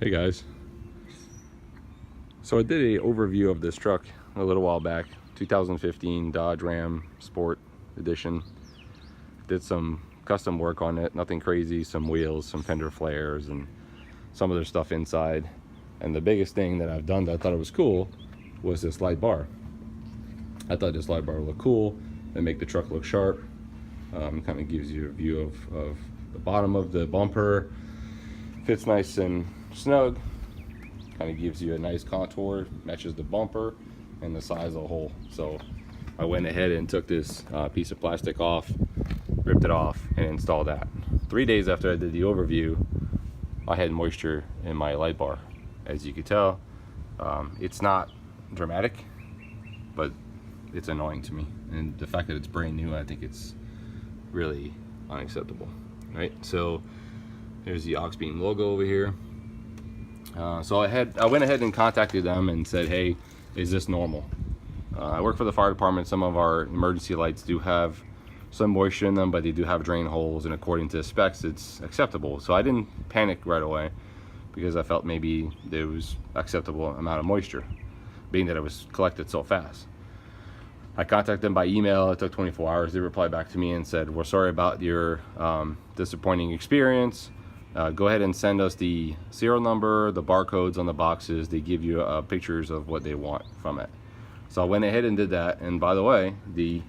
Hey guys, so I did a overview of this truck a little while back, 2015 Dodge Ram Sport Edition. Did some custom work on it, nothing crazy, some wheels, some fender flares, and some other stuff inside. And the biggest thing that I've done that I thought it was cool was this light bar. I thought this light bar would look cool and make the truck look sharp. Kind of gives you a view of the bottom of the bumper. Fits nice and snug, kind of gives you a nice contour, matches the bumper and the size of the hole. So I went ahead and took this piece of plastic off, ripped it off, and installed that. 3 days after I did the overview, I had moisture in my light bar. As you can tell, it's not dramatic, but it's annoying to me. And the fact that it's brand new, I think it's really unacceptable, right? So here's the Auxbeam logo over here. So I went ahead and contacted them and said, hey, is this normal? I work for the fire department. Some of our emergency lights do have some moisture in them, but they do have drain holes, and according to the specs, it's acceptable. So I didn't panic right away because I felt maybe there was acceptable amount of moisture, being that it was collected so fast. I contacted them by email. It took 24 hours. They replied back to me and said, we're sorry about your disappointing experience. Go ahead and send us the serial number, the barcodes on the boxes. They give you pictures of what they want from it. So I went ahead and did that. And by the way, the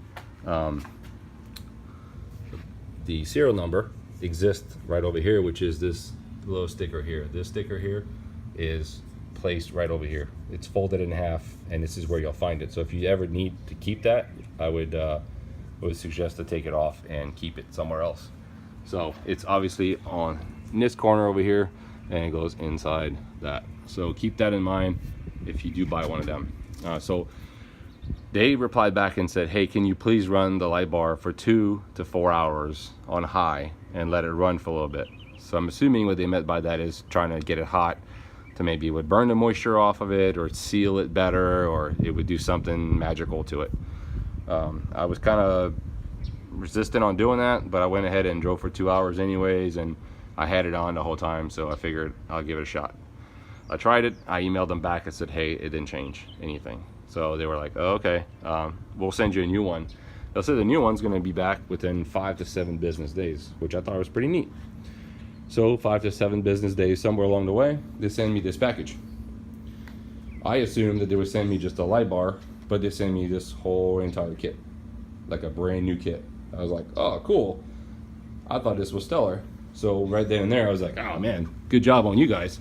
serial number exists right over here, which is this little sticker here. This sticker here is placed right over here. It's folded in half, and this is where you'll find it. So if you ever need to keep that, I would suggest to take it off and keep it somewhere else. So it's obviously on this corner over here, and it goes inside that. So keep that in mind if you do buy one of them. So they replied back and said, hey, can you please run the light bar for 2 to 4 hours on high and let it run for a little bit. So I'm assuming what they meant by that is trying to get it hot to maybe it would burn the moisture off of it, or seal it better, or it would do something magical to it. I was kind of resistant on doing that, but I went ahead and drove for 2 hours anyways, and I had it on the whole time, so I figured I'll give it a shot. I tried it. I emailed them back and said, hey, it didn't change anything. So they were like, oh, okay, we'll send you a new one. They'll say the new one's going to be back within 5 to 7 business days, which I thought was pretty neat. So 5 to 7 business days, somewhere along the way, they send me this package. I assumed that they would send me just a light bar, but they sent me this whole entire kit, like a brand new kit. I was like, oh, cool. I thought this was stellar. So right then and there, I was like, oh man, good job on you guys.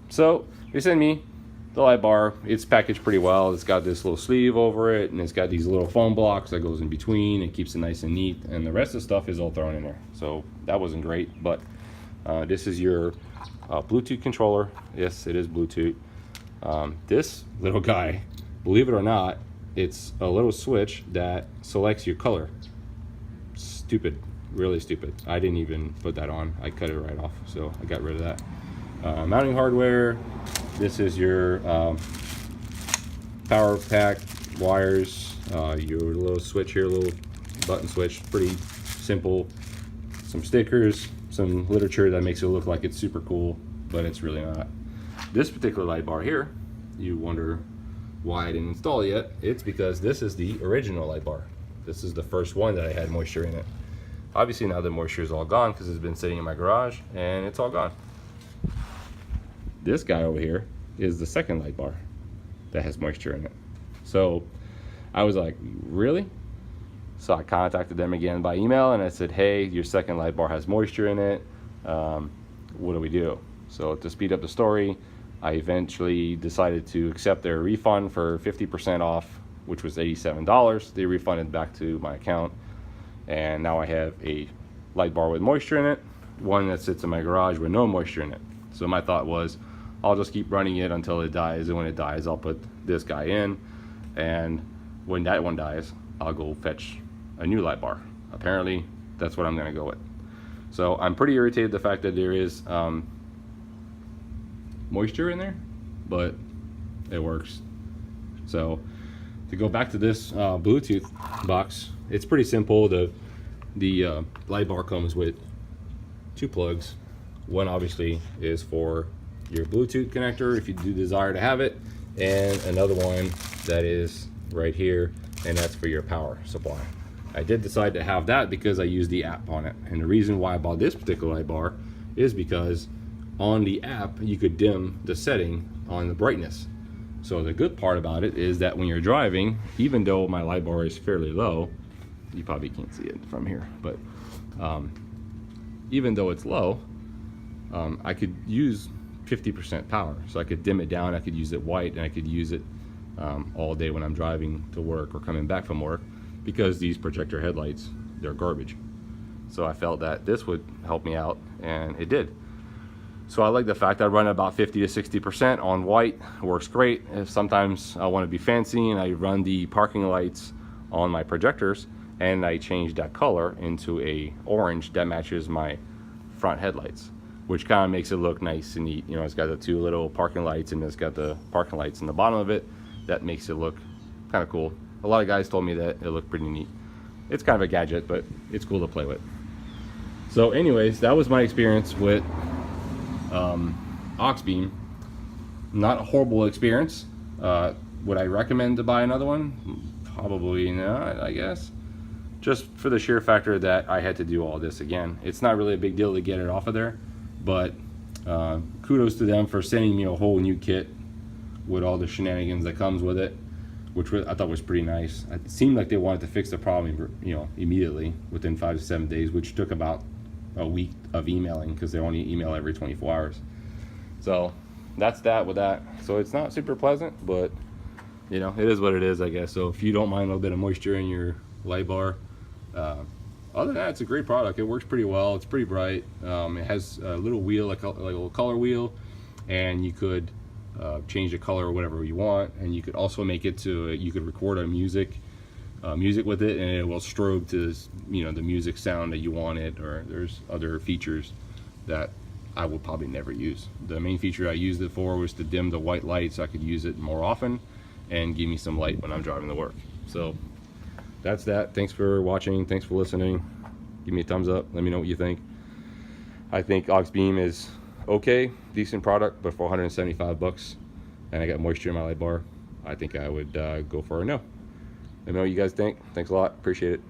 So they sent me the light bar. It's packaged pretty well. It's got this little sleeve over it, and it's got these little foam blocks that goes in between. It keeps it nice and neat, and the rest of the stuff is all thrown in there. So that wasn't great, but this is your Bluetooth controller. Yes, it is Bluetooth. This little guy, believe it or not, it's a little switch that selects your color. Stupid, really stupid. I didn't even put that on. I cut it right off, so I got rid of that. Mounting hardware. This is your power pack wires, your little switch here, little button switch, pretty simple. Some stickers, some literature that makes it look like it's super cool, but it's really not. This particular light bar here, you wonder why I didn't install it yet. It's because this is the original light bar. This is the first one that I had moisture in it. Obviously now the moisture is all gone because it's been sitting in my garage and it's all gone. This guy over here is the second light bar that has moisture in it. So I was like, really? So I contacted them again by email and I said, hey, your second light bar has moisture in it. What do we do? So to speed up the story, I eventually decided to accept their refund for 50% off, which was $87. They refunded back to my account, and now I have a light bar with moisture in it, one that sits in my garage with no moisture in it. So my thought was, I'll just keep running it until it dies, and when it dies, I'll put this guy in, and when that one dies, I'll go fetch a new light bar. Apparently, that's what I'm gonna go with. So I'm pretty irritated the fact that there is moisture in there, but it works. So to go back to this Bluetooth box, it's pretty simple. The light bar comes with 2 plugs, One obviously is for your Bluetooth connector if you do desire to have it, and another one that is right here, and that's for your power supply. I did decide to have that because I use the app on it, and the reason why I bought this particular light bar is because on the app you could dim the setting on the brightness. So the good part about it is that when you're driving, even though my light bar is fairly low, you probably can't see it from here, but even though it's low, I could use 50% power, so I could dim it down, I could use it white, and I could use it all day when I'm driving to work or coming back from work, because these projector headlights, they're garbage. So I felt that this would help me out, and it did. So I like the fact I run about 50 to 60% on white. It works great. If sometimes I want to be fancy and I run the parking lights on my projectors, and I change that color into a orange that matches my front headlights, which kind of makes it look nice and neat. You know, it's got the two little parking lights, and it's got the parking lights in the bottom of it. That makes it look kind of cool. A lot of guys told me that it looked pretty neat. It's kind of a gadget, but it's cool to play with. So anyways, that was my experience with Auxbeam. Not a horrible experience. Would I recommend to buy another one? Probably not, I guess. Just for the sheer factor that I had to do all this again. It's not really a big deal to get it off of there, but kudos to them for sending me a whole new kit with all the shenanigans that comes with it, which I thought was pretty nice. It seemed like they wanted to fix the problem, you know, immediately within 5 to 7 days, which took about a week of emailing because they only email every 24 hours. So that's that with that. So it's not super pleasant, but you know, it is what it is, I guess. So if you don't mind a little bit of moisture in your light bar, other than that, it's a great product. It works pretty well. It's pretty bright. It has a little wheel, like a little color wheel, and you could change the color or whatever you want, and you could also make it to you could record a music with it, and it will strobe to, you know, the music sound that you wanted. Or there's other features that I would probably never use. The main feature I used it for was to dim the white light so I could use it more often and give me some light when I'm driving to work. So that's that. Thanks for watching. Thanks for listening. Give me a thumbs up. Let me know what you think. I think Auxbeam is okay, decent product, but for $175 and I got moisture in my light bar, I think I would go for a no. Let me know what you guys think. Thanks a lot. Appreciate it.